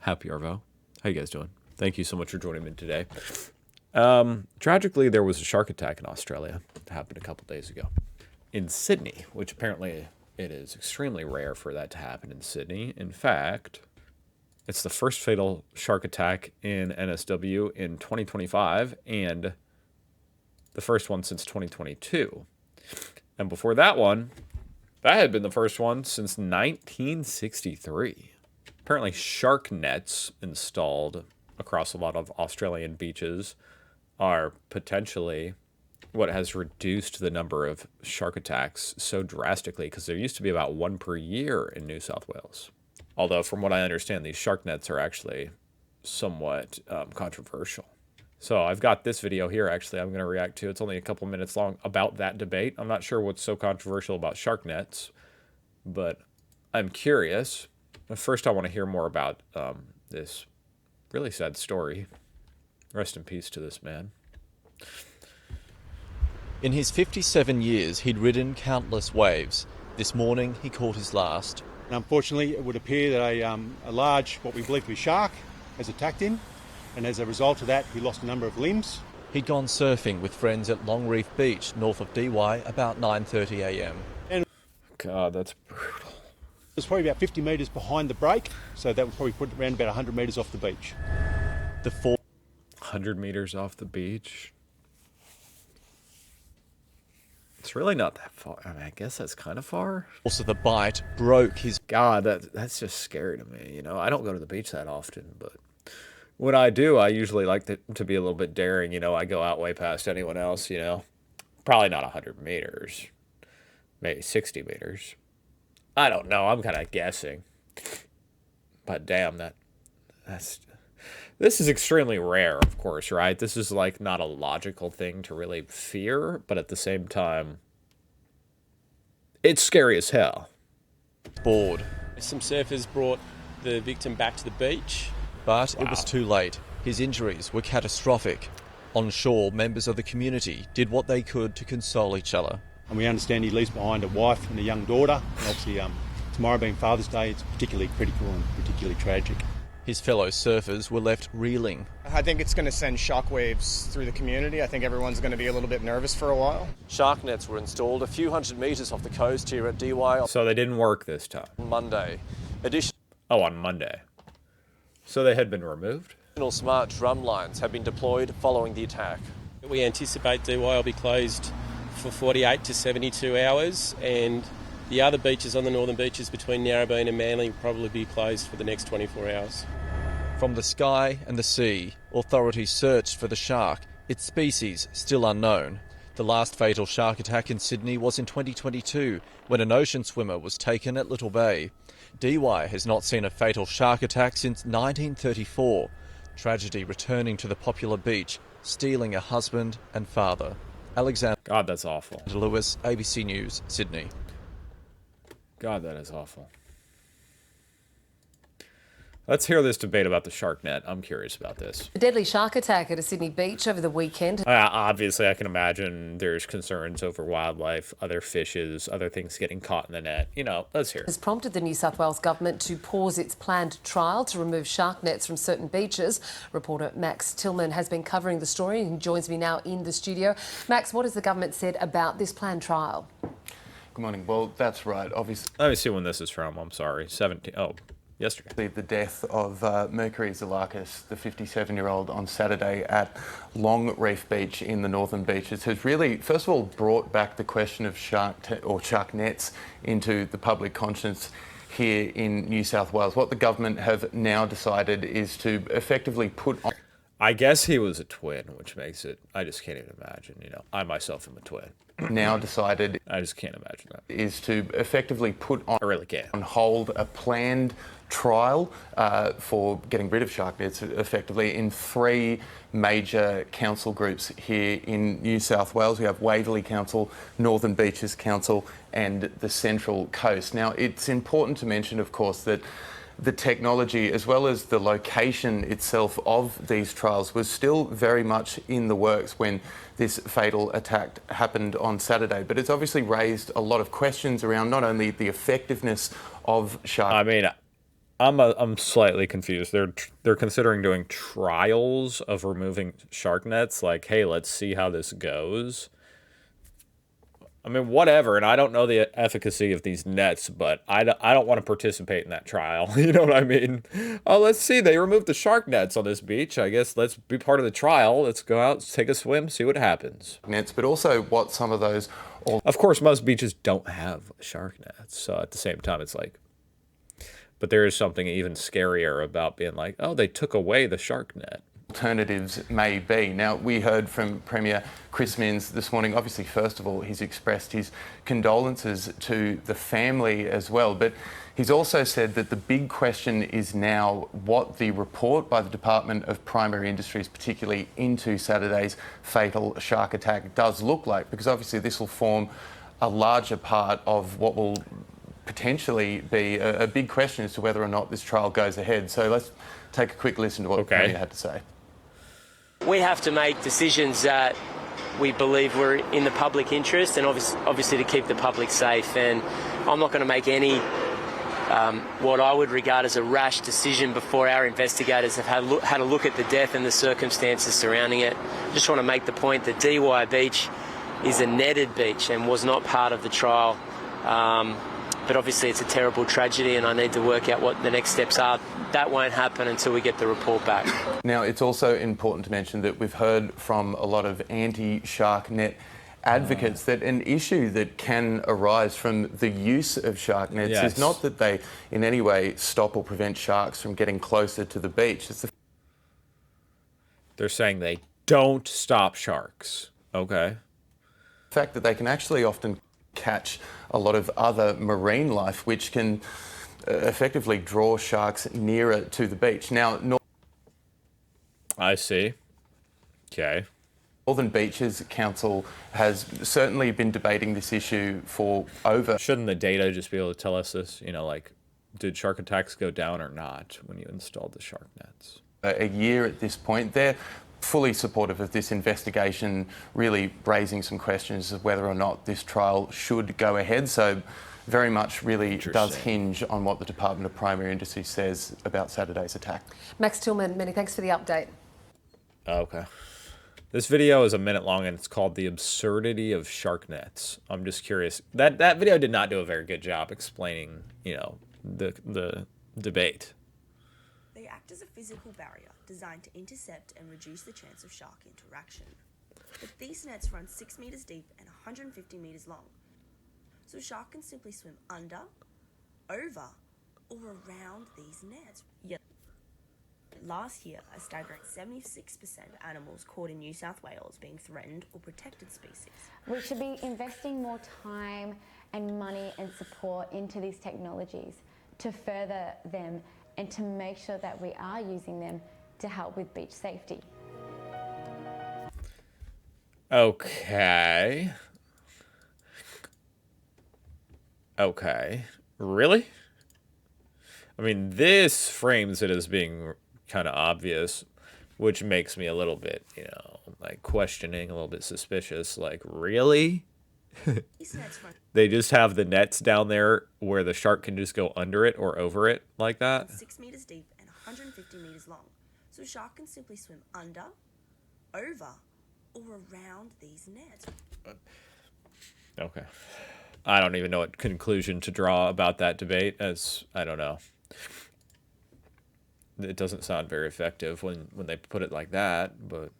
Happy Arvo. How you guys doing? Thank you so much for joining me today. Tragically, there was a shark attack in Australia. It happened a couple days ago. In Sydney, which apparently it is extremely rare for that to happen in Sydney. In fact, it's the first fatal shark attack in NSW in 2025 and the first one since 2022. And before that one, that had been the first one since 1963. Apparently, shark nets installed across a lot of Australian beaches are potentially what has reduced the number of shark attacks so drastically, because there used to be about one per year in New South Wales. Although, from what I understand, these shark nets are actually somewhat controversial. So I've got this video here, actually, I'm going to react to. It's only a couple minutes long about that debate. I'm not sure what's so controversial about shark nets, but I'm curious. But first, I want to hear more about this really sad story. Rest in peace to this man. In his 57 years, he'd ridden countless waves. This morning, he caught his last. And unfortunately, it would appear that a large, what we believe to be shark, has attacked him. And as a result of that, he lost a number of limbs. He'd gone surfing with friends at Longreef Beach, north of Dee Why, about 9:30 a.m. God, that's brutal. It was probably about 50 metres behind the break, so that would probably put it around about 100 metres off the beach. The 100 meters off the beach? It's really not that far. I mean, I guess that's kind of far. force of the bite broke his... God, that's just scary to me. You know, I don't go to the beach that often, but when I do, I usually like to be a little bit daring. You know, I go out way past anyone else, you know. Probably not 100 meters. Maybe 60 meters. I don't know. I'm kind of guessing. But damn, this is extremely rare, of course, right? This is like not a logical thing to really fear, but at the same time, it's scary as hell. Board. Some surfers brought the victim back to the beach. But It was too late. His injuries were catastrophic. On shore, members of the community did what they could to console each other. And we understand he leaves behind a wife and a young daughter. And obviously, tomorrow being Father's Day, it's particularly critical and particularly tragic. His fellow surfers were left reeling. I think it's going to send shockwaves through the community. I think everyone's going to be a little bit nervous for a while. Shark nets were installed a few hundred metres off the coast here at Dee Why So they didn't work this time. on Monday. On Monday. So they had been removed? Additional smart drum lines have been deployed following the attack. We anticipate Dee Why will be closed for 48 to 72 hours, and the other beaches on the northern beaches between Narrabeen and Manly will probably be closed for the next 24 hours. From the sky and the sea, authorities searched for the shark, its species still unknown. The last fatal shark attack in Sydney was in 2022, when an ocean swimmer was taken at Little Bay. Dee Why has not seen a fatal shark attack since 1934. Tragedy returning to the popular beach, stealing a husband and father. Alexander God, that's awful. Lewis, ABC News, Sydney. God, that is awful. Let's hear this debate about the shark net. I'm curious about this. A deadly shark attack at a Sydney beach over the weekend. Obviously, I can imagine there's concerns over wildlife, other fishes, other things getting caught in the net. You know, let's hear it. Has prompted the New South Wales government to pause its planned trial to remove shark nets from certain beaches. Reporter Max Tillman has been covering the story and he joins me now in the studio. Max, what has the government said about this planned trial? Good morning. Well, that's right. Obviously, Let me see when this is from. I'm sorry. Yesterday. the death of Mercury Zalakis, the 57-year-old, on Saturday at Longreef Beach in the Northern Beaches has really, first of all, brought back the question of shark nets into the public conscience here in New South Wales. What the government have now decided is to effectively put on... I guess he was a twin, which makes it, I just can't even imagine, you know. I myself am a twin. now decided I just can't imagine that. is to effectively put on... I really can't. on hold a planned trial for getting rid of shark nets effectively in 3 major council groups here in New South Wales. We have Waverley Council, Northern Beaches Council and the Central Coast. Now, it's important to mention, of course, that the technology as well as the location itself of these trials was still very much in the works when this fatal attack happened on Saturday. But it's obviously raised a lot of questions around not only the effectiveness of shark... I mean, I'm slightly confused. They're considering doing trials of removing shark nets. Like, hey, let's see how this goes. I mean, whatever. And I don't know the efficacy of these nets, but I don't want to participate in that trial. You know what I mean? Oh, let's see. They removed the shark nets on this beach. I guess let's be part of the trial. Let's go out, take a swim, see what happens. Nets, but also what some of those. Of course, most beaches don't have shark nets. So at the same time, it's like, but there is something even scarier about being like, oh, they took away the shark net. Alternatives may be. Now, we heard from Premier Chris Minns this morning. Obviously, first of all, he's expressed his condolences to the family as well, but he's also said that the big question is now what the report by the Department of Primary Industries, particularly into Saturday's fatal shark attack, does look like, because obviously this will form a larger part of what will potentially be a big question as to whether or not this trial goes ahead. So let's take a quick listen to what the Premier had to say. We have to make decisions that we believe were in the public interest and obviously to keep the public safe. And I'm not going to make any what I would regard as a rash decision before our investigators have had a look at the death and the circumstances surrounding it. I just want to make the point that Dee Why Beach is a netted beach and was not part of the trial. But obviously it's a terrible tragedy and I need to work out what the next steps are. That won't happen until we get the report back. Now, it's also important to mention that we've heard from a lot of anti-shark net advocates that an issue that can arise from the use of shark nets is not that they in any way stop or prevent sharks from getting closer to the beach. They're saying they don't stop sharks. Okay. The fact that they can actually often catch a lot of other marine life, which can effectively draw sharks nearer to the beach. Now, I see. Okay. Northern Beaches Council has certainly been debating this issue for over... Shouldn't the data just be able to tell us this? You know, like, did shark attacks go down or not when you installed the shark nets? A year at this point. They're fully supportive of this investigation, really raising some questions of whether or not this trial should go ahead. So very much really does hinge on what the Department of Primary Industries says about Saturday's attack. Max Tillman, many thanks for the update. Okay. This video is a minute long and it's called The Absurdity of Shark Nets. I'm just curious. That video did not do a very good job explaining, you know, the debate. They act as a physical barrier designed to intercept and reduce the chance of shark interaction. But these nets run 6 meters deep and 150 meters long. So a shark can simply swim under, over, or around these nets. Yet last year, a staggering 76% of animals caught in New South Wales being threatened or protected species. We should be investing more time and money and support into these technologies to further them and to make sure that we are using them to help with beach safety. Okay. Okay. Really? I mean, this frames it as being kind of obvious, which makes me a little bit, you know, like questioning, a little bit suspicious. Like, really? They just have the nets down there where the shark can just go under it or over it like that? 6 meters deep and 150 meters long. So a shark can simply swim under, over, or around these nets. Okay. I don't even know what conclusion to draw about that debate, as I don't know. It doesn't sound very effective when they put it like that, but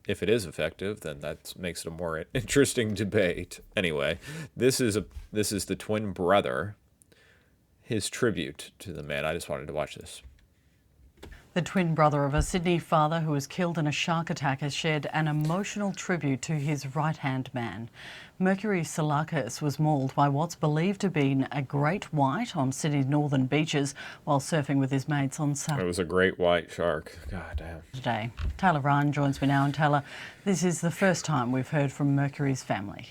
if it is effective, then that makes it a more interesting debate. Anyway, this is the twin brother, his tribute to the man. I just wanted to watch this. The twin brother of a Sydney father who was killed in a shark attack has shared an emotional tribute to his right-hand man. Mercury Salakis was mauled by what's believed to have been a great white on Sydney's northern beaches while surfing with his mates on Saturday. It was a great white shark. God damn. Taylor Ryan joins me now. And Taylor, this is the first time we've heard from Mercury's family.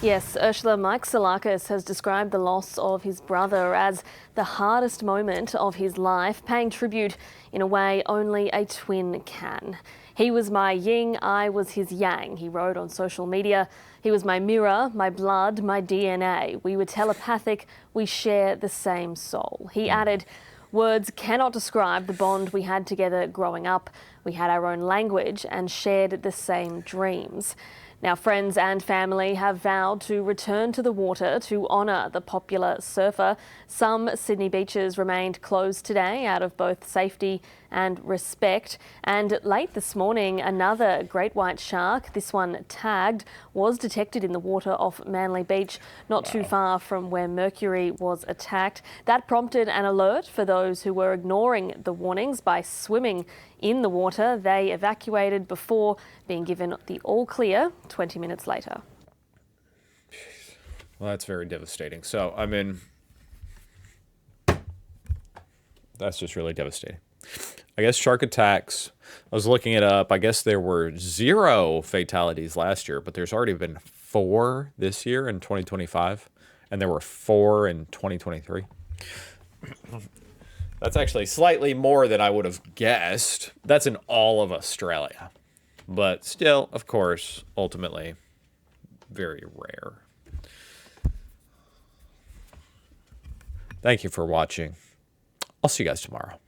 Yes, Ursula, Mike Salakis has described the loss of his brother as the hardest moment of his life, paying tribute in a way only a twin can. He was my yin, I was his yang, he wrote on social media. He was my mirror, my blood, my DNA. We were telepathic, we share the same soul. He added, words cannot describe the bond we had together growing up. We had our own language and shared the same dreams. Now, friends and family have vowed to return to the water to honour the popular surfer. Some Sydney beaches remained closed today out of both safety and respect. And late this morning, another great white shark, this one tagged, was detected in the water off Manly Beach, not too far from where Mercury was attacked. That prompted an alert for those who were ignoring the warnings by swimming in the water. They evacuated before being given the all clear 20 minutes later. Well, that's very devastating. So, I mean, that's just really devastating. I guess shark attacks, I was looking it up. I guess there were 0 fatalities last year, but there's already been 4 this year in 2025, and there were 4 in 2023. That's actually slightly more than I would have guessed. That's in all of Australia. But still, of course, ultimately, very rare. Thank you for watching. I'll see you guys tomorrow.